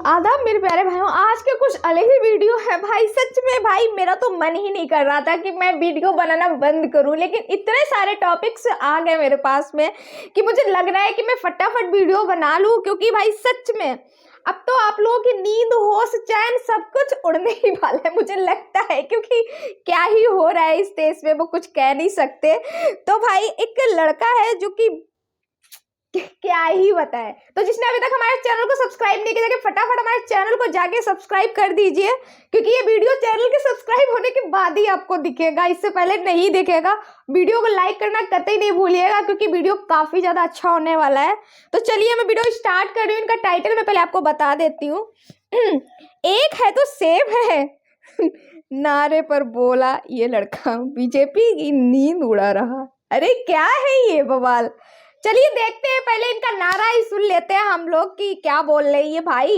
आदाब मेरे प्यारे भाइयों, आज के कुछ अलग ही वीडियो है भाई। सच में भाई मेरा तो मन ही नहीं कर रहा था कि मैं वीडियो बनाना बंद करूं, लेकिन इतने सारे टॉपिक्स आ गए मेरे पास में कि मुझे लग रहा है कि मैं फटाफट वीडियो बना लूं। क्योंकि भाई सच में अब तो आप लोगों की नींद होश चैन सब कुछ उड़ने ही वाला है, मुझे लगता है। क्योंकि क्या ही हो रहा है इस देश में वो कुछ कह नहीं सकते। तो भाई एक लड़का है जो कि क्या ही बताए। तो जिसने अभी तक हमारे चैनल को सब्सक्राइब नहीं किया, जाके फटाफट हमारे चैनल को जाके सब्सक्राइब कर दीजिए, क्योंकि ये वीडियो चैनल के सब्सक्राइब होने के बाद ही आपको दिखेगा, इससे पहले नहीं दिखेगा। वीडियो को लाइक करना कतई नहीं भूलिएगा, क्योंकि वीडियो काफी ज्यादा अच्छा होने वाला है। तो चलिए मैं वीडियो स्टार्ट कर रही हूँ। इनका टाइटल मैं पहले आपको बता देती हूँ। एक है तो सेब है नारे पर बोला ये लड़का बीजेपी की नींद उड़ा रहा। अरे क्या है ये बवाल। चलिए देखते हैं, पहले इनका नारा ही सुन लेते हैं हम लोग कि क्या बोल रहे हैं ये भाई।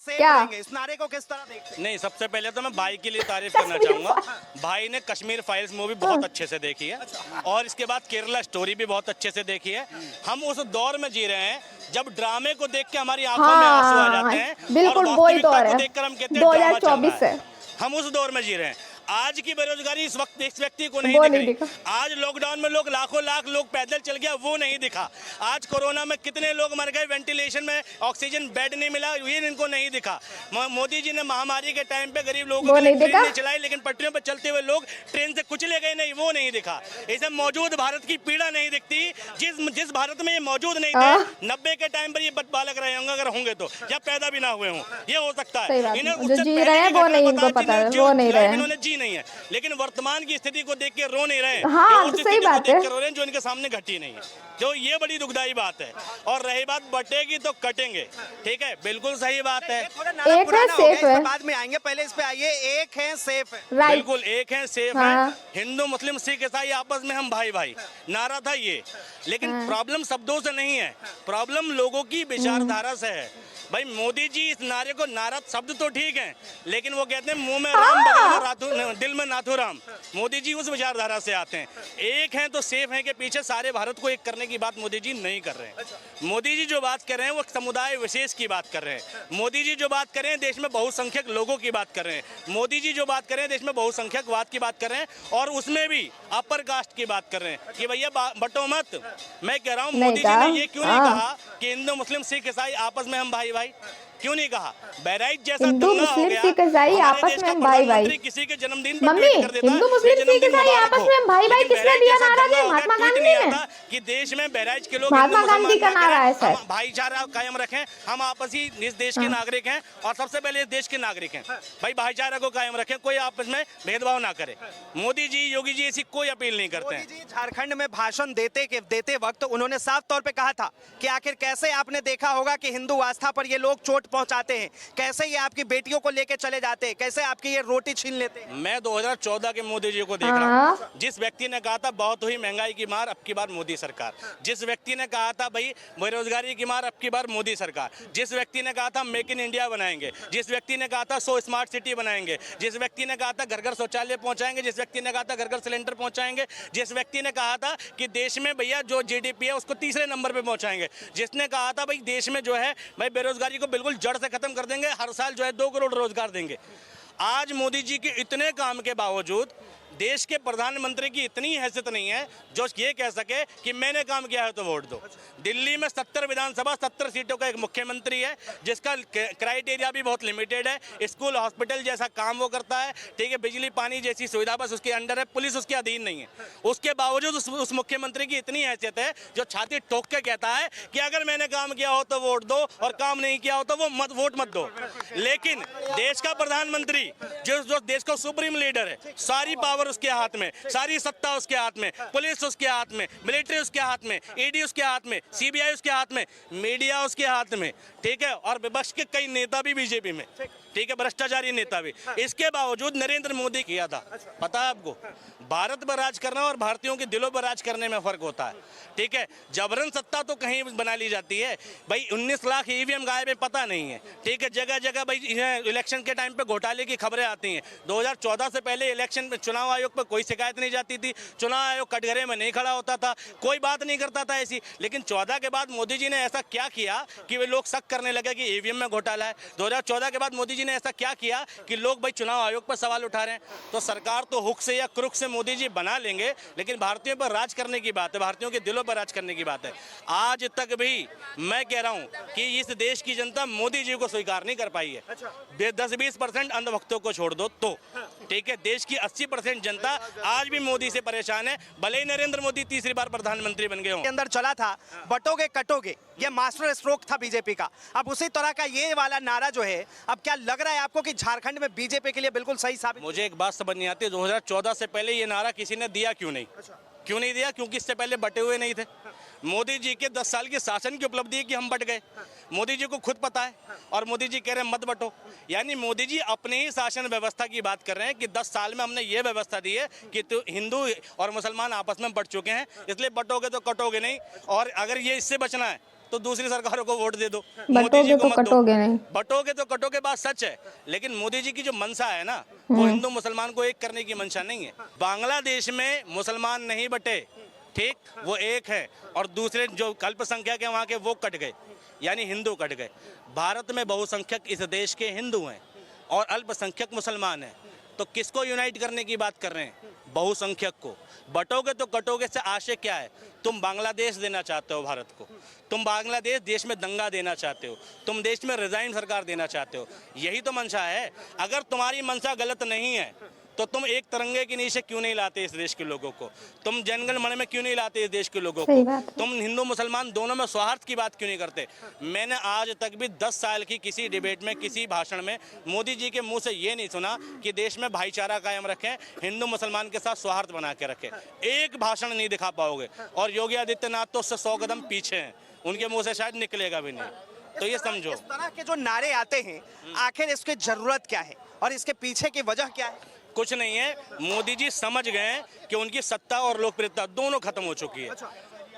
क्या इस नारे को किस तरह देखते हैं? नहीं, सबसे पहले तो मैं भाई के लिए तारीफ करना चाहूंगा। भाई ने कश्मीर फाइल्स मूवी बहुत अच्छे से देखी है और इसके बाद केरला स्टोरी भी बहुत अच्छे से देखी है। हम उस दौर में जी रहे हैं जब ड्रामे को देख के हमारी आंखों में आंसू आ जाते हैं, बिल्कुल और वही दौर वास्तविकता है। को देखकर हम कहते हैं ड्रामा चल रहा 2024 है। है। हम उस दौर में जी रहे हैं। आज की बेरोजगारी इस वक्त इस व्यक्ति को नहीं दिख रही। आज लॉकडाउन में लोग लाखों लाख लोग पैदल चल गया, वो नहीं दिखा। आज कोरोना में कितने लोग मर गए, वेंटिलेशन में ऑक्सीजन बेड नहीं मिला, ये इनको नहीं दिखा। मोदी जी ने महामारी के टाइम पे गरीब लोगों के लिए ट्रेन नहीं चलाई, लेकिन पटरियों पर चलते हुए लोग ट्रेन से कुचले गए नहीं, वो नहीं दिखा। इसे मौजूद भारत की पीड़ा नहीं दिखती, जिस भारत में ये मौजूद नहीं थे। 90 के टाइम पर ये बालक रहे होंगे, अगर होंगे तो, या पैदा भी ना हुए हों, ये हो सकता है। इन्हें इन्होंने जी नहीं है, लेकिन वर्तमान की स्थिति को देख के रो नहीं रहे। हाँ, तो सही बात है। रो रहे हैं जो इनके सामने घटी नहीं है, जो ये बड़ी दुखदाई बात है। और रही बात बटेगी तो कटेंगे, ठीक है, बिल्कुल सही बात है। एक है सेफ है, बाद में आएंगे, पहले इस पे आइए। एक है सेफ है, बिल्कुल एक है सेफ है। हिंदू मुस्लिम सिख ईसाई आपस में हम भाई भाई, नारा था ये। लेकिन प्रॉब्लम शब्दों से नहीं है, प्रॉब्लम लोगों की विचारधारा से है। भाई मोदी जी इस नारे को, नारा शब्द तो ठीक है, लेकिन वो कहते हैं मुंह में राम बगल में दिल में नाथुराम। मोदी जी उस विचारधारा से आते हैं। एक हैं तो सेफ हैं के पीछे सारे भारत को एक करने की बात मोदी जी नहीं कर रहे हैं। मोदी जी जो बात कर रहे हैं वो समुदाय विशेष की बात कर रहे हैं। मोदी जी जो बात कर रहे हैं देश में बहुसंख्यक लोगों की बात कर रहे हैं। मोदी जी जो बात कर रहे हैं देश में बहुसंख्यकवाद की बात कर रहे हैं, और उसमें भी अपर कास्ट की बात कर रहे हैं कि भैया बटो मत। मैं कह रहा हूँ मोदी जी ने ये क्यों नहीं कहा कि हिंदू मुस्लिम सिख ईसाई आपस में हम भाई भाई, क्यों नहीं कहा? बहराइच जैसा हिंदू मुस्लिम सिख ईसाई आपस में हम भाई भाई। किसी के जन्मदिन पर मम्मी, हिंदू मुस्लिम सिख ईसाई आपस में हम भाई भाई किसने दिया नारा? महात्मा गांधी ने। कि देश में बहराइच के लोग महात्मा गांधी का नारा है सर। भाईचारा कायम रखें, हम आपस ही इस देश के नागरिक हैं, और सबसे पहले इस देश के नागरिक हैं। भाई भाईचारा को कायम रखें, कोई आपस में भेदभाव ना करे। मोदी जी योगी जी ऐसी कोई अपील नहीं करते हैं। झारखंड में भाषण देते वक्त उन्होंने साफ तौर पे कहा था कि आखिर कैसे आपने देखा होगा कि हिंदू आस्था पर ये लोग चोट पहुंचाते हैं, कैसे ये आपकी बेटियों को लेके चले जाते हैं, कैसे आपकी ये रोटी छीन लेते हैं। मैं 2014 के मोदी जी को देख रहा हूँ। जिस व्यक्ति ने कहा था बहुत हुई महंगाई की मार, अब की बार मोदी सरकार। जिस व्यक्ति ने कहा था भाई बेरोजगारी की मार, अब की बार मोदी सरकार। जिस व्यक्ति ने कहा था मेक इन इंडिया बनाएंगे, जिस व्यक्ति ने कहा था 100 स्मार्ट सिटी बनाएंगे, जिस व्यक्ति ने कहा था घर घर शौचालय पहुंचाएंगे, जिस व्यक्ति ने कहा था घर घर सिलेंडर पहुंचाएंगे, जिस व्यक्ति ने कहा था कि देश में भैया जो जीडीपी है उसको तीसरे नंबर पे पहुंचाएंगे, जिसने कहा था भाई देश में जो है भाई बेरोजगारी को बिल्कुल जड़ से खत्म कर देंगे, हर साल जो है 2 करोड़ रोजगार देंगे। आज मोदी जी के इतने काम के बावजूद देश के प्रधानमंत्री की इतनी हैसियत नहीं है जो ये कह सके कि मैंने काम किया है तो वोट दो। दिल्ली में 70 विधानसभा 70 सीटों का एक मुख्यमंत्री है, जिसका क्राइटेरिया भी बहुत लिमिटेड है। स्कूल हॉस्पिटल जैसा काम वो करता है, ठीक है, बिजली पानी जैसी सुविधा बस उसके अंडर है, पुलिस उसके अधीन नहीं है। उसके बावजूद उस मुख्यमंत्री की इतनी हैसियत है जो छाती ठोक के कहता है कि अगर मैंने काम किया हो तो वोट दो, और काम नहीं किया हो तो वो वोट मत दो। लेकिन देश का प्रधानमंत्री जो देश का सुप्रीम लीडर है, सारी पावर उसके हाथ में, सारी सत्ता उसके हाथ में, पुलिस उसके हाथ में, मिलिट्री उसके हाथ में, ईडी उसके हाथ में, सीबीआई उसके हाथ में, मीडिया उसके हाथ में, ठीक है, और विपक्ष के कई नेता भी बीजेपी में, ठीक है, भ्रष्टाचारी नेता भी। इसके बावजूद नरेंद्र मोदी किया था, पता है आपको, भारत पर राज करना और भारतीयों के दिलों पर राज करने में फर्क होता है, ठीक है। जबरन सत्ता तो कहीं बना ली जाती है भाई। 19 लाख ईवीएम गायब है, पता नहीं है, ठीक है। जगह जगह भाई इलेक्शन के टाइम पे घोटाले की खबरें आती हैं। 2014 से पहले इलेक्शन में चुनाव आयोग पर कोई शिकायत नहीं जाती थी, चुनाव आयोग कटघरे में नहीं खड़ा होता था, कोई बात नहीं करता था ऐसी। लेकिन 14 के बाद मोदी जी ने ऐसा क्या किया कि वे लोग शक करने लगे कि ईवीएम में घोटाला है। 2014 के बाद मोदी जी ने ऐसा क्या किया कि लोग भाई चुनाव आयोग पर सवाल उठा रहे हैं। तो सरकार तो हुक से या क्रुक से मोदी जी बना लेंगे, लेकिन भारतीयों पर राज करने की बात है, भारतीयों के दिलों पर राज करने की बात है। आज तक भी मैं कह रहा हूं कि इस देश की जनता मोदी जी को स्वीकार नहीं कर पाई है। 10-20% अंधभक्तों को छोड़ दो तो, ठीक है। देश की 80% जनता आज भी मोदी से परेशान है, भले ही नरेंद्र मोदी तीसरी बार प्रधानमंत्री बन गए हों। के अंदर चला था बटोगे कटोगे, ये मास्टर स्ट्रोक था बीजेपी का। अब उसी तरह का ये वाला नारा जो है, अब क्या लग रहा है आपको कि झारखंड में बीजेपी के लिए बिल्कुल सही साबित? मुझे एक बात समझ नहीं आती, 2014 से पहले ये नारा किसी ने दिया क्यों नहीं? क्यों नहीं दिया? क्योंकि इससे पहले बटे हुए नहीं थे। मोदी जी के 10 साल की शासन की उपलब्धि है कि हम बट गए, मोदी जी को खुद पता है, और मोदी जी कह रहे हैं मत बटो। यानी मोदी जी अपने ही शासन व्यवस्था की बात कर रहे हैं कि 10 साल में हमने ये व्यवस्था दी है कि तो हिंदू और मुसलमान आपस में बट चुके हैं, इसलिए बटोगे तो कटोगे नहीं, और अगर ये इससे बचना है तो दूसरी सरकारों को वोट दे दो, मोदी जी को मत दो। कटोगे नहीं, बटोगे तो कटोगे, बात सच है। लेकिन मोदी जी की जो मंशा है ना, वो हिंदू मुसलमान को एक करने की मंशा नहीं है। बांग्लादेश में मुसलमान नहीं बटे, ठीक, वो एक है, और दूसरे जो अल्पसंख्यक है वहाँ के वो कट गए, यानी हिंदू कट गए। भारत में बहुसंख्यक इस देश के हिंदू हैं और अल्पसंख्यक मुसलमान हैं, तो किसको यूनाइट करने की बात कर रहे हैं? बहुसंख्यक को। बटोगे तो कटोगे से आशय क्या है? तुम बांग्लादेश देना चाहते हो भारत को, तुम बांग्लादेश देश में दंगा देना चाहते हो, तुम देश में रिजाइन सरकार देना चाहते हो, यही तो मंशा है। अगर तुम्हारी मंशा गलत नहीं है तो तुम एक तिरंगे के नीचे क्यों नहीं लाते इस देश के लोगों को? तुम जनगण मन में क्यों नहीं लाते इस देश के लोगों को? तुम हिंदू मुसलमान दोनों में सौहार्द की बात क्यों नहीं करते? मैंने आज तक भी 10 साल की किसी डिबेट में, किसी भाषण में मोदी जी के मुंह से ये नहीं सुना कि देश में भाईचारा कायम रखें, हिंदू मुसलमान के साथ सौहार्द बना के रखें। एक भाषण नहीं दिखा पाओगे, और योगी आदित्यनाथ तो उससे 100 कदम पीछे हैं, उनके मुँह से शायद निकलेगा भी नहीं। तो ये समझो, इस तरह के जो नारे आते हैं, आखिर इसकी जरूरत क्या है और इसके पीछे की वजह क्या है? कुछ नहीं है। मोदी जी समझ गए कि उनकी सत्ता और लोकप्रियता दोनों खत्म हो चुकी है।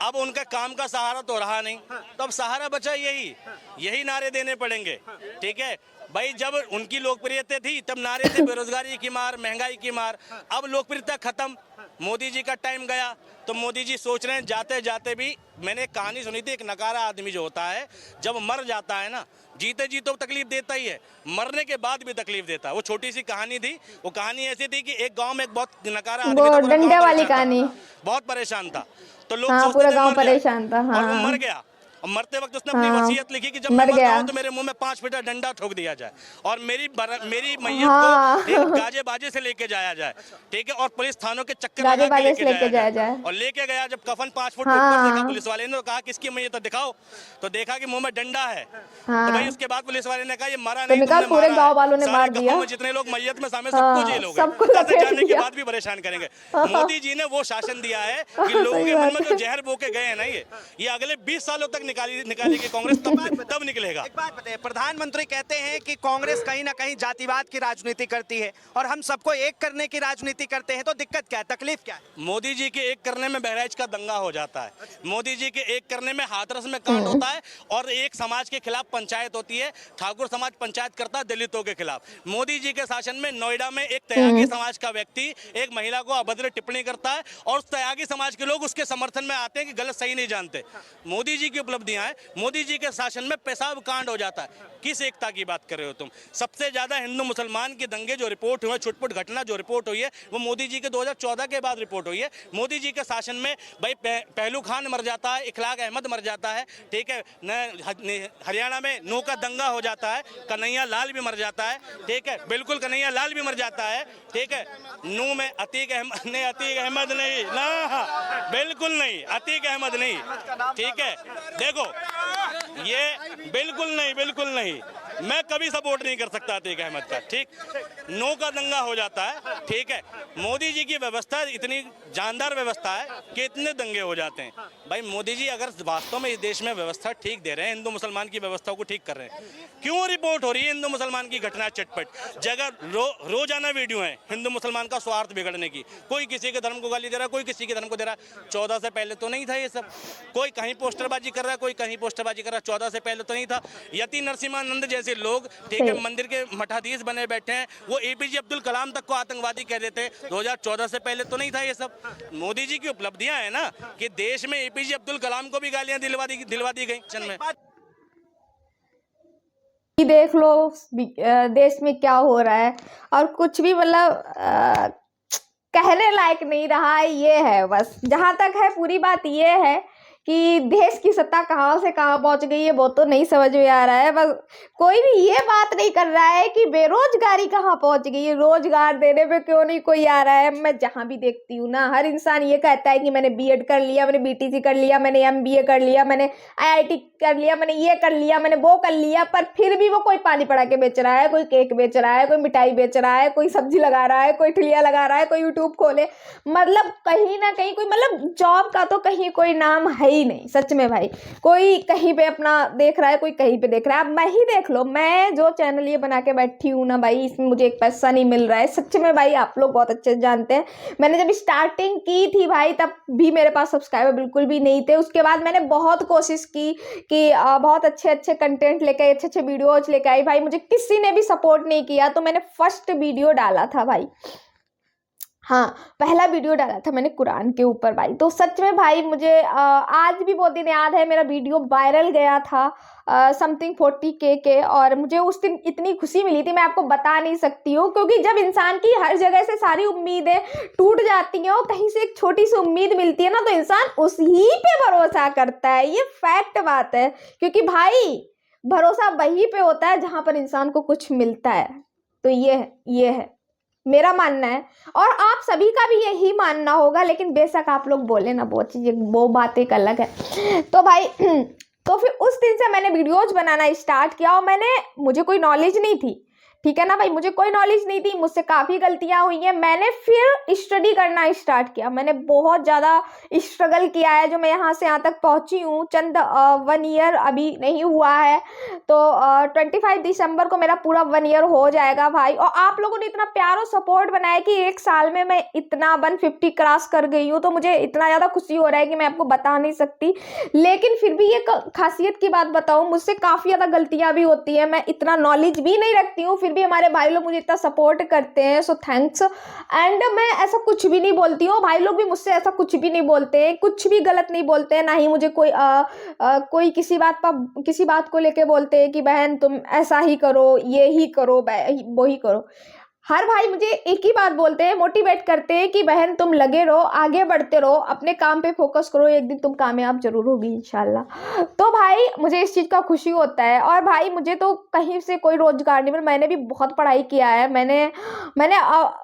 अब उनका काम का सहारा तो रहा नहीं, तो अब सहारा बचा यही नारे देने पड़ेंगे, ठीक है भाई। जब उनकी लोकप्रियता थी तब नारे थे बेरोजगारी की मार, महंगाई की मार। अब लोकप्रियता खत्म, मोदी जी का टाइम गया, तो मोदी जी सोच रहे हैं जाते जाते भी। मैंने एक कहानी सुनी थी, एक नकारा आदमी जो होता है जब मर जाता है ना, जीते जी तो तकलीफ देता ही है, मरने के बाद भी तकलीफ देता है। वो छोटी सी कहानी थी, वो कहानी ऐसी थी कि एक गांव में एक बहुत नकारा आदमी था, डंडे वाली कहानी, बहुत परेशान था। तो लोग हाँ, पूरा गांव परेशान था, हाँ। और वो मर गया, और मरते वक्त उसने अपनी वसीयत लिखी कि जब मैं मर जाऊं तो मेरे मुंह में 5 फीटा डंडा ठोक दिया जाए, और मेरी मैयत को गाजे बाजे से लेके जाया जाए, ठीक है, और पुलिस थानों के चक्कर लगा के लेके जाया जाए। और लेके गया, जब कफन 5 फुट ऊपर देखा पुलिस वाले ने, तो कहा किसकी मैयत है दिखाओ, तो देखा कि मुंह में डंडा है। तो भाई उसके बाद पुलिस वाले ने कहा ये मरा नहीं, पूरे गांव वालों ने मार दिया, जितने लोग मैयत में शामिल सबको जेल हो गए, जाने के बाद भी परेशान करेंगे। मोदी जी ने वो शासन दिया है कि लोगों के मन में जो जहर बो के गए हैं ना, ये अगले 20 सालों तक निकालेगी कांग्रेस, तब निकलेगा। एक बात बताइए, प्रधानमंत्री कहते हैं कि कांग्रेस कहीं ना कहीं जातिवाद की राजनीति करती है और हम सबको एक करने की राजनीति करते हैं, तो दिक्कत क्या है, तकलीफ क्या है? मोदी जी के एक करने में बहराइच का दंगा हो जाता है, मोदी जी के एक करने में हाथरस में कांड होता है, और एक समाज के खिलाफ पंचायत होती है, ठाकुर समाज पंचायत करता है दलितों के खिलाफ। मोदी जी के शासन में नोएडा में एक त्यागी समाज का व्यक्ति एक महिला को अभद्र टिप्पणी करता है, और उस त्यागी समाज के लोग उसके समर्थन में आते हैं कि गलत सही नहीं जानते। मोदी जी की उपलब्धियां हैं, मोदी जी के शासन में पेशाब कांड हो जाता है। किस एकता की बात कर रहे हो तुम? सबसे ज्यादा हिंदू मुसलमान के दंगे जो रिपोर्ट हुए, छुटपुट घटना जो रिपोर्ट हुई है, वो मोदी जी के 2014 के बाद रिपोर्ट हुई है। मोदी जी के शासन में भाई पहलू खान मर जाता है, इखलाक अहमद मर जाता है, ठीक है, हरियाणा में नू का दंगा हो जाता है, कन्हैया लाल भी मर जाता है, ठीक है, बिल्कुल कन्हैया लाल भी मर जाता है, ठीक है। नू में अतीक अहमद नहीं ना, बिल्कुल नहीं, अतीक अहमद नहीं, ठीक है। देखो ये बिल्कुल नहीं, मैं कभी सपोर्ट नहीं कर सकता अतीक अहमद का, ठीक, नो का दंगा हो जाता है, ठीक है। मोदी जी की व्यवस्था इतनी जानदार व्यवस्था है कि इतने दंगे हो जाते हैं। भाई मोदी जी अगर वास्तव में इस देश में व्यवस्था ठीक दे रहे हैं, हिंदू मुसलमान की व्यवस्था को ठीक कर रहे हैं, क्यों रिपोर्ट हो रही है हिंदू मुसलमान की घटना चटपट जगह रोजाना वीडियो है हिंदू मुसलमान का स्वार्थ बिगड़ने की, कोई किसी के धर्म को गाली दे रहा है, कोई किसी के धर्म को दे रहा है। 14 से पहले तो नहीं था ये सब, कोई कहीं पोस्टरबाजी कर रहा है, कोई कहीं पोस्टरबाजी कर रहा है, 14 से पहले तो नहीं था। यति नरसिम्हानंद जैसे लोग, ठीक है, मंदिर के मठाधीश बने बैठे हैं, वो एपीजे अब्दुल कलाम तक को आतंकवादी कह देते। 2014 से पहले तो नहीं था ये सब। मोदी जी की उपलब्धियां है ना कि देश में एपीजे अब्दुल कलाम को भी गालियां दिलवा दी गई। में देख लो देश में क्या हो रहा है, और कुछ भी मतलब कहने लायक नहीं रहा है। ये है बस, जहां तक है पूरी बात ये है कि देश की सत्ता कहाँ से कहाँ पहुंच गई है वो तो नहीं समझ में आ रहा है। बस कोई भी ये बात नहीं कर रहा है कि बेरोजगारी कहाँ पहुंच गई है, रोजगार देने पे क्यों नहीं कोई आ रहा है। मैं जहां भी देखती हूँ ना, हर इंसान ये कहता है कि मैंने बीएड कर लिया, मैंने बीटीसी कर लिया, मैंने एमबीए कर लिया, मैंने आईआईटी कर लिया, मैंने ये कर लिया, मैंने वो कर लिया, पर फिर भी वो कोई पानी पड़ा के बेच रहा है, कोई केक बेच रहा है, कोई मिठाई बेच रहा है, कोई सब्जी लगा रहा है, कोई ठिलिया लगा रहा है, कोई यूट्यूब खोले। मतलब कहीं ना कहीं कोई मतलब जॉब का तो कहीं कोई नाम है ही नहीं सच में भाई। कोई कहीं पे अपना देख रहा है, कोई कहीं पे देख रहा है। अब मैं ही देख लो, मैं जो चैनल ये बना के बैठी हूँ ना भाई, इसमें मुझे एक पैसा नहीं मिल रहा है सच में भाई। आप लोग बहुत अच्छे से जानते हैं, मैंने जब स्टार्टिंग की थी भाई तब भी मेरे पास सब्सक्राइबर बिल्कुल भी नहीं थे। उसके बाद मैंने बहुत कोशिश की कि बहुत अच्छे कंटेंट लेके, अच्छे वीडियोज लेके आई भाई, मुझे किसी ने भी सपोर्ट नहीं किया। तो मैंने फर्स्ट वीडियो डाला था भाई, हाँ पहला वीडियो डाला था मैंने कुरान के ऊपर भाई। तो सच में भाई मुझे आज भी वो दिन याद है, मेरा वीडियो वायरल गया था समथिंग 40K के, और मुझे उस दिन इतनी खुशी मिली थी मैं आपको बता नहीं सकती हूँ। क्योंकि जब इंसान की हर जगह से सारी उम्मीदें टूट जाती हैं और कहीं से एक छोटी सी उम्मीद मिलती है ना, तो इंसान उसी पे भरोसा करता है। ये फैक्ट बात है, क्योंकि भाई भरोसा वहीं पे होता है जहां पर इंसान को कुछ मिलता है। तो ये है मेरा मानना है, और आप सभी का भी यही मानना होगा। लेकिन बेशक आप लोग बोले ना वो चीज़, वो बात एक अलग है। तो भाई तो फिर उस दिन से मैंने वीडियोज बनाना स्टार्ट किया, और मुझे कोई नॉलेज नहीं थी, ठीक है ना भाई, मुझे कोई नॉलेज नहीं थी, मुझसे काफ़ी गलतियां हुई हैं। मैंने फिर स्टडी करना स्टार्ट किया, मैंने बहुत ज़्यादा स्ट्रगल किया है जो मैं यहाँ से यहाँ तक पहुँची हूँ। चंद 1 ईयर अभी नहीं हुआ है, तो 25 दिसंबर को मेरा पूरा 1 ईयर हो जाएगा भाई। और आप लोगों ने इतना प्यार और सपोर्ट बनाया कि 1 साल में मैं इतना 150 क्रॉस कर गई हूँ, तो मुझे इतना ज़्यादा खुशी हो रहा है कि मैं आपको बता नहीं सकती। लेकिन फिर भी ये खासियत की बात बताऊँ, मुझसे काफ़ी ज़्यादा गलतियाँ भी होती हैं, मैं इतना नॉलेज भी नहीं रखती हूँ, भी हमारे भाई लोग मुझे इतना सपोर्ट करते हैं, सो थैंक्स। एंड मैं ऐसा कुछ भी नहीं बोलती हूँ, भाई लोग भी मुझसे ऐसा कुछ भी नहीं बोलते हैं, कुछ भी गलत नहीं बोलते हैं, ना ही मुझे कोई किसी बात को लेके बोलते हैं कि बहन तुम ऐसा ही करो, ये ही करो, वो ही करो। हर भाई मुझे एक ही बात बोलते हैं, मोटिवेट करते हैं कि बहन तुम लगे रहो, आगे बढ़ते रहो, अपने काम पे फोकस करो, एक दिन तुम कामयाब जरूर होगी इंशाल्लाह। तो भाई मुझे इस चीज़ का खुशी होता है। और भाई मुझे तो कहीं से कोई रोजगार नहीं मिला, मैंने भी बहुत पढ़ाई किया है, मैंने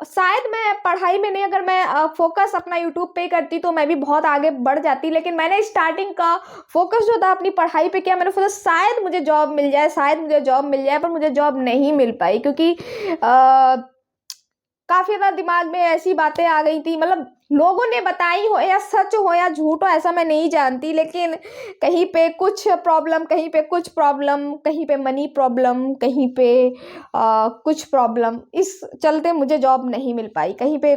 शायद मैं पढ़ाई में नहीं, अगर मैं फोकस अपना यूट्यूब पे करती तो मैं भी बहुत आगे बढ़ जाती। लेकिन मैंने स्टार्टिंग का फोकस जो था अपनी पढ़ाई पे किया, मैंने सोचा शायद मुझे जॉब मिल जाए, पर मुझे जॉब नहीं मिल पाई, क्योंकि काफ़ी ज़्यादा दिमाग में ऐसी बातें आ गई थी, मतलब लोगों ने बताई हो या सच हो या झूठ हो ऐसा मैं नहीं जानती, लेकिन कहीं पे कुछ प्रॉब्लम, कहीं पे कुछ प्रॉब्लम, कहीं पे मनी प्रॉब्लम, कहीं पे कुछ प्रॉब्लम, इस चलते मुझे जॉब नहीं मिल पाई। कहीं पे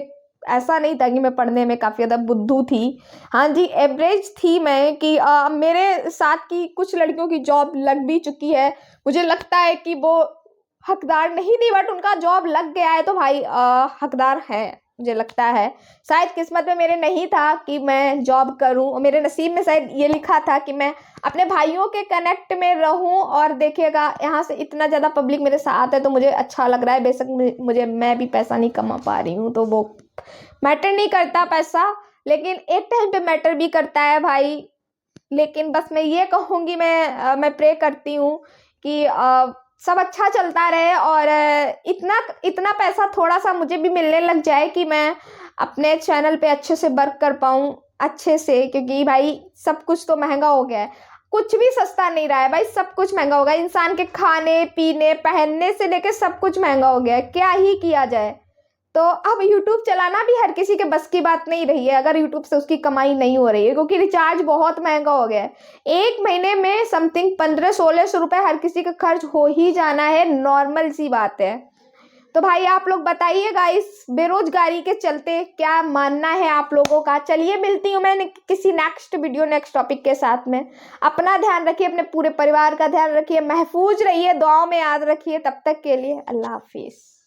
ऐसा नहीं था कि मैं पढ़ने में काफ़ी ज़्यादा बुद्धू थी, हाँ जी एवरेज थी मैं, कि मेरे साथ की कुछ लड़कियों की जॉब लग भी चुकी है, मुझे लगता है कि वो हकदार नहीं थी, बट उनका जॉब लग गया है, तो भाई हकदार है मुझे लगता है। शायद किस्मत में मेरे नहीं था कि मैं जॉब करूं, मेरे नसीब में शायद ये लिखा था कि मैं अपने भाइयों के कनेक्ट में रहूं। और देखिएगा यहाँ से इतना ज़्यादा पब्लिक मेरे साथ है, तो मुझे अच्छा लग रहा है। बेशक मैं भी पैसा नहीं कमा पा रही हूँ, तो वो मैटर नहीं करता पैसा, लेकिन एक टाइम पे मैटर भी करता है भाई। लेकिन बस मैं ये कहूँगी, मैं प्रे करती हूँ कि सब अच्छा चलता रहे, और इतना पैसा थोड़ा सा मुझे भी मिलने लग जाए कि मैं अपने चैनल पे अच्छे से वर्क कर पाऊँ अच्छे से, क्योंकि भाई सब कुछ तो महंगा हो गया है। कुछ भी सस्ता नहीं रहा है भाई, सब कुछ महंगा हो गया। इंसान के खाने पीने पहनने से लेकर सब कुछ महंगा हो गया है, क्या ही किया जाए। तो अब YouTube चलाना भी हर किसी के बस की बात नहीं रही है, अगर YouTube से उसकी कमाई नहीं हो रही है, क्योंकि रिचार्ज बहुत महंगा हो गया है। एक महीने में समथिंग 1500-1600 रुपये हर किसी का खर्च हो ही जाना है, नॉर्मल सी बात है। तो भाई आप लोग बताइएगा इस बेरोजगारी के चलते क्या मानना है आप लोगों का। चलिए मिलती हूँ मैं किसी नेक्स्ट टॉपिक के साथ में। अपना ध्यान रखिए, अपने पूरे परिवार का ध्यान रखिए, महफूज रहिए, दुआओं में याद रखिए। तब तक के लिए अल्लाह हाफिज।